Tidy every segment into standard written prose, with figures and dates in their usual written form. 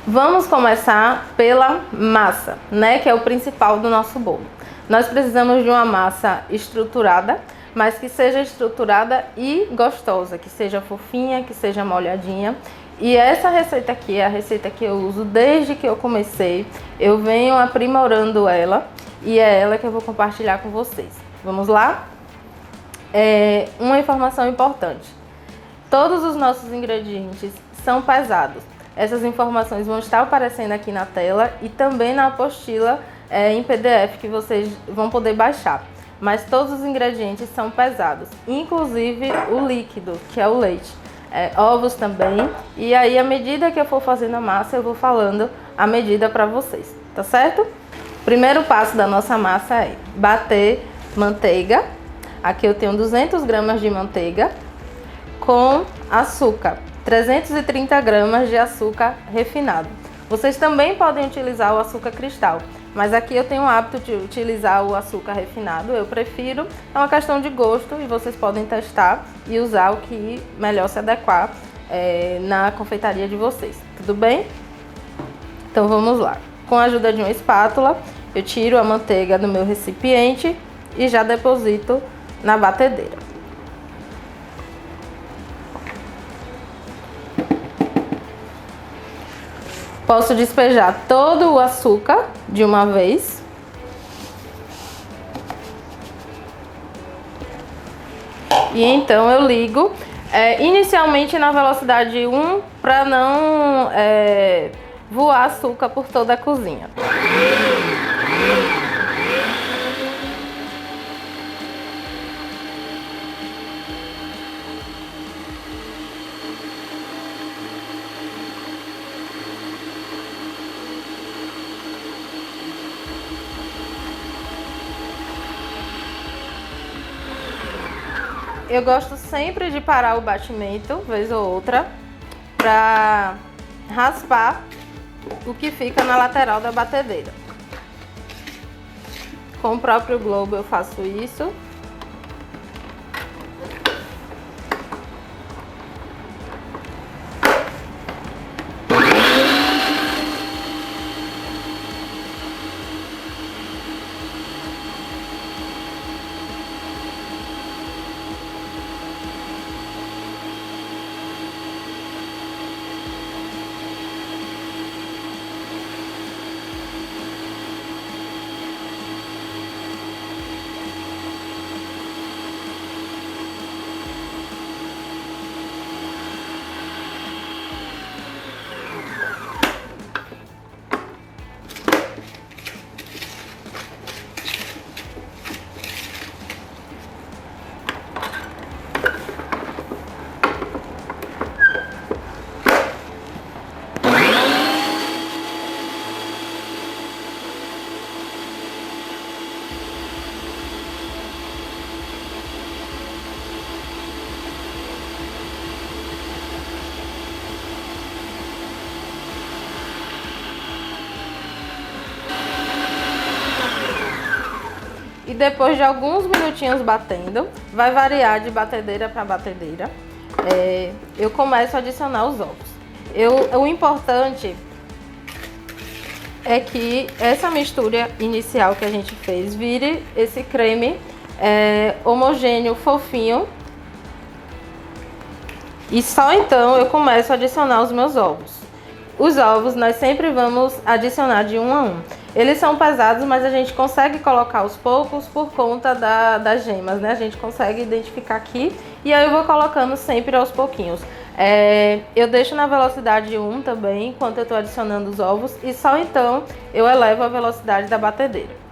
Vamos começar pela massa, né, que é o principal do nosso bolo. Nós precisamos de uma massa estruturada, mas que seja estruturada e gostosa, que seja fofinha, que seja molhadinha. E essa receita aqui é a receita que eu uso desde que eu comecei. Eu venho aprimorando ela e é ela que eu vou compartilhar com vocês. Vamos lá? Uma informação importante. Todos os nossos ingredientes são pesados. Essas informações vão estar aparecendo aqui na tela e também na apostila em PDF que vocês vão poder baixar. Mas todos os ingredientes são pesados, inclusive o líquido, que é o leite. Ovos também. E aí, à medida que eu for fazendo a massa, eu vou falando a medida para vocês, tá certo? Primeiro passo da nossa massa é bater manteiga. Aqui eu tenho 200 gramas de manteiga com açúcar. 330 gramas de açúcar refinado. Vocês também podem utilizar o açúcar cristal, mas aqui eu tenho o hábito de utilizar o açúcar refinado, eu prefiro, é uma questão de gosto e vocês podem testar e usar o que melhor se adequar na confeitaria de vocês, tudo bem? Então vamos lá. Com a ajuda de uma espátula, eu tiro a manteiga do meu recipiente e já deposito na batedeira. Posso despejar todo o açúcar de uma vez. E então eu ligo inicialmente na velocidade 1 para não voar açúcar por toda a cozinha. Eu gosto sempre de parar o batimento, vez ou outra, para raspar o que fica na lateral da batedeira. Com o próprio globo eu faço isso. E depois de alguns minutinhos batendo, vai variar de batedeira para batedeira, eu começo a adicionar os ovos. O importante é que essa mistura inicial que a gente fez vire esse creme homogêneo, fofinho. E só então eu começo a adicionar os meus ovos. Os ovos nós sempre vamos adicionar de um a um. Eles são pesados, mas a gente consegue colocar aos poucos por conta das gemas, né? A gente consegue identificar aqui e aí eu vou colocando sempre aos pouquinhos. Eu deixo na velocidade 1 também, enquanto eu estou adicionando os ovos, e só então eu elevo a velocidade da batedeira.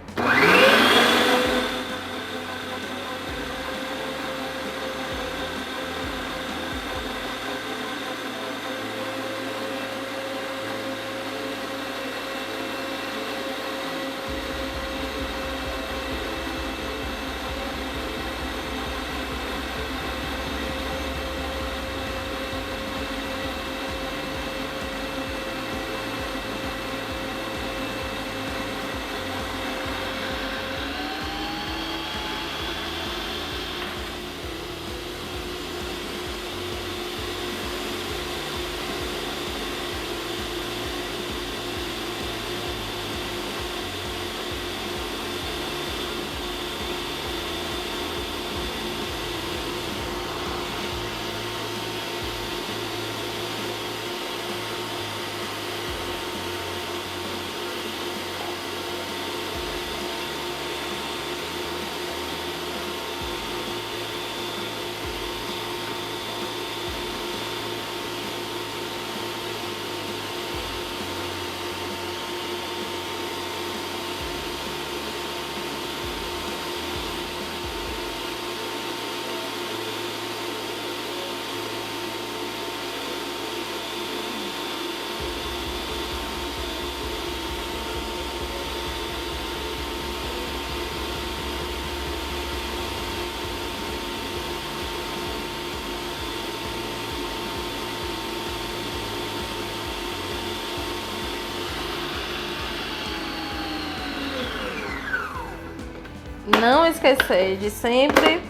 não esquecer de sempre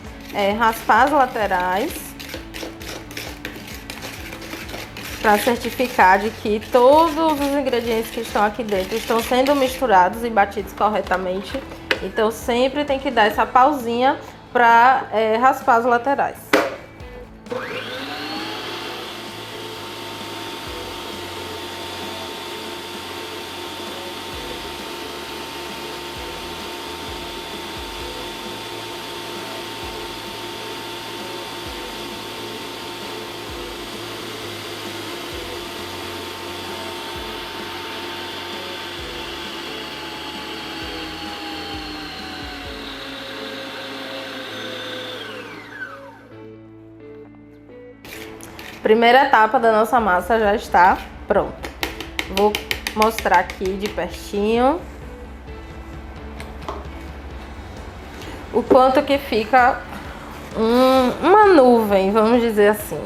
raspar as laterais para certificar de que todos os ingredientes que estão aqui dentro estão sendo misturados e batidos corretamente. Então sempre tem que dar essa pausinha para raspar as laterais. Primeira etapa da nossa massa já está pronta. Vou mostrar aqui de pertinho o quanto que fica uma nuvem, vamos dizer assim.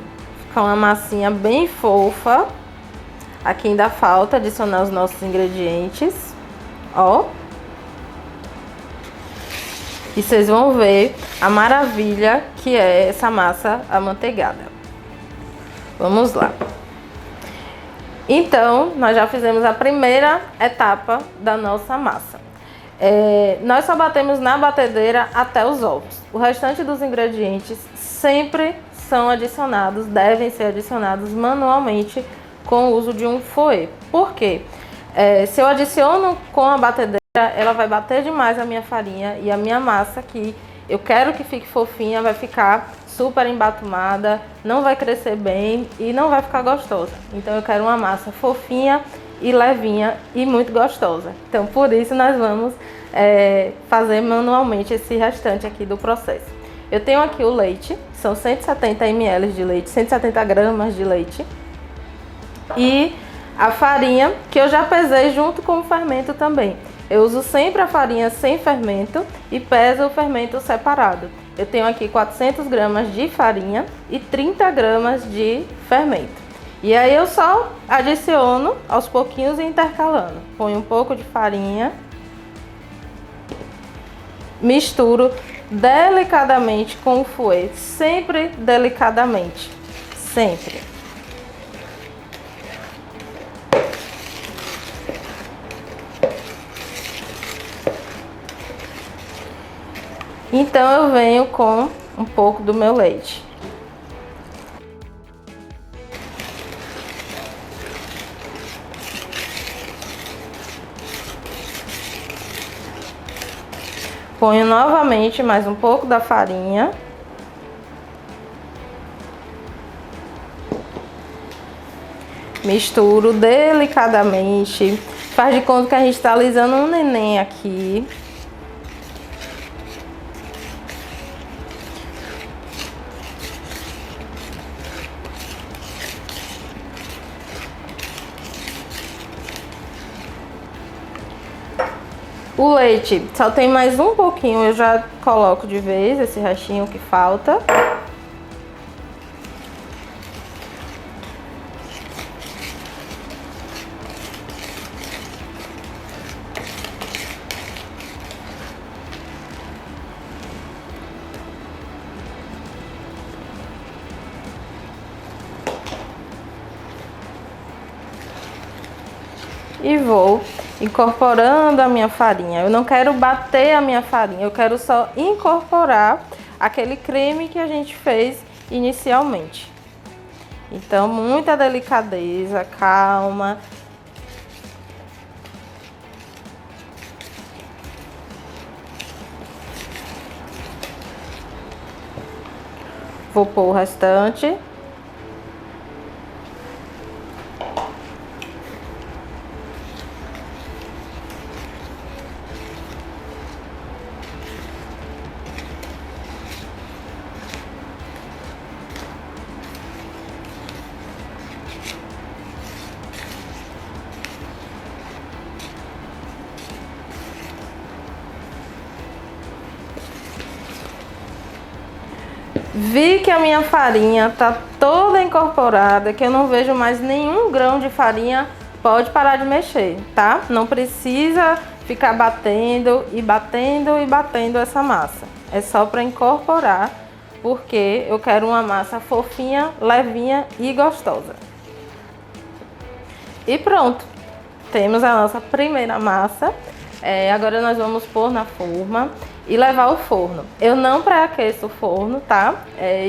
Fica uma massinha bem fofa. Aqui ainda falta adicionar os nossos ingredientes, ó. E vocês vão ver a maravilha que é essa massa amanteigada. Vamos lá. Então, nós já fizemos a primeira etapa da nossa massa. Nós só batemos na batedeira até os ovos. O restante dos ingredientes sempre são adicionados, devem ser adicionados manualmente com o uso de um fouet. Por quê? Se eu adiciono com a batedeira, ela vai bater demais a minha farinha e a minha massa, que eu quero que fique fofinha, vai ficar super embatumada, não vai crescer bem e não vai ficar gostosa. Então eu quero uma massa fofinha e levinha e muito gostosa. Então por isso nós vamos fazer manualmente esse restante aqui do processo. Eu tenho aqui o leite, são 170 ml de leite, 170 gramas de leite. E a farinha, que eu já pesei junto com o fermento também. Eu uso sempre a farinha sem fermento e peso o fermento separado. Eu tenho aqui 400 gramas de farinha e 30 gramas de fermento. E aí eu só adiciono aos pouquinhos e intercalando. Ponho um pouco de farinha, misturo delicadamente com o fouet, sempre delicadamente, sempre. Então eu venho com um pouco do meu leite. Ponho novamente mais um pouco da farinha. Misturo delicadamente. Faz de conta que a gente está alisando um neném aqui. O leite só tem mais um pouquinho, eu já coloco de vez esse restinho que falta. E vou incorporando a minha farinha. Eu não quero bater a minha farinha, eu quero só incorporar aquele creme que a gente fez inicialmente. Então, muita delicadeza, calma. Vou pôr o restante. Vi que a minha farinha tá toda incorporada, que eu não vejo mais nenhum grão de farinha, pode parar de mexer, tá? Não precisa ficar batendo e batendo e batendo essa massa. É só para incorporar, porque eu quero uma massa fofinha, levinha e gostosa. E pronto, temos a nossa primeira massa. Agora nós vamos pôr na forma e levar ao forno. Eu não pré-aqueço o forno, tá?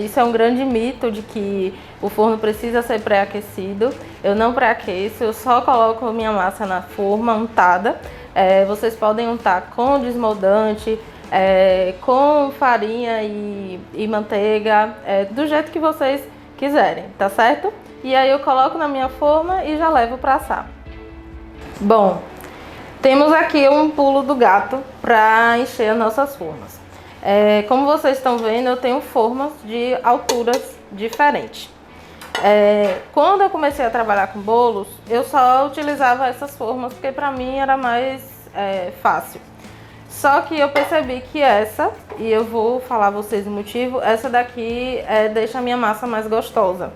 Isso é um grande mito de que o forno precisa ser pré-aquecido. Eu não pré-aqueço, eu só coloco a minha massa na forma untada. Vocês podem untar com desmoldante, com farinha e manteiga, do jeito que vocês quiserem, tá certo? E aí eu coloco na minha forma e já levo para assar. Bom, temos aqui um pulo do gato para encher as nossas formas. Como vocês estão vendo, eu tenho formas de alturas diferentes. Quando eu comecei a trabalhar com bolos, eu só utilizava essas formas porque para mim era mais fácil. Só que eu percebi que essa, e eu vou falar a vocês o motivo, essa daqui deixa a minha massa mais gostosa.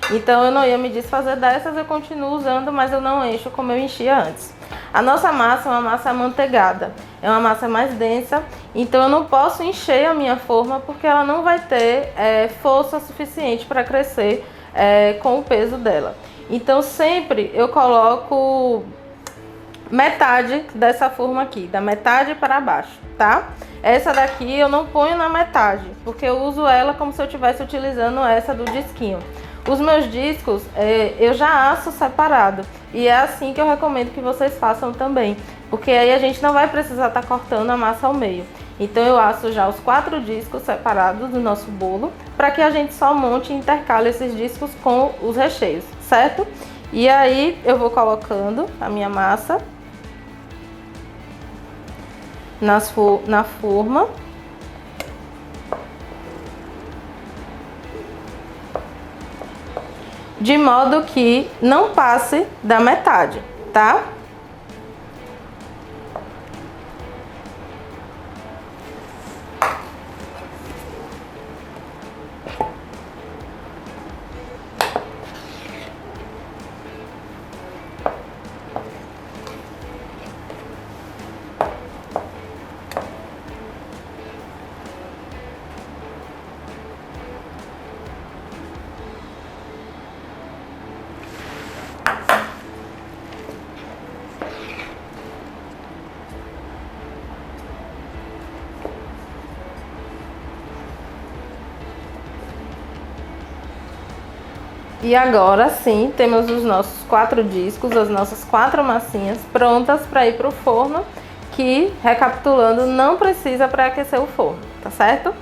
Então eu não ia me desfazer dessas, eu continuo usando, mas eu não encho como eu enchia antes. A nossa massa é uma massa amanteigada, é uma massa mais densa, então eu não posso encher a minha forma porque ela não vai ter força suficiente para crescer com o peso dela. Então sempre eu coloco metade dessa forma aqui, da metade para baixo, tá? Essa daqui eu não ponho na metade, porque eu uso ela como se eu estivesse utilizando essa do disquinho. Os meus discos eu já asso separado e é assim que eu recomendo que vocês façam também, porque aí a gente não vai precisar estar cortando a massa ao meio. Então eu asso já os 4 discos separados do nosso bolo, para que a gente só monte e intercale esses discos com os recheios, certo? E aí eu vou colocando a minha massa na forma. De modo que não passe da metade, tá? E agora sim, temos os nossos 4 discos, as nossas 4 massinhas prontas para ir para o forno, que, recapitulando, não precisa pré-aquecer o forno, tá certo?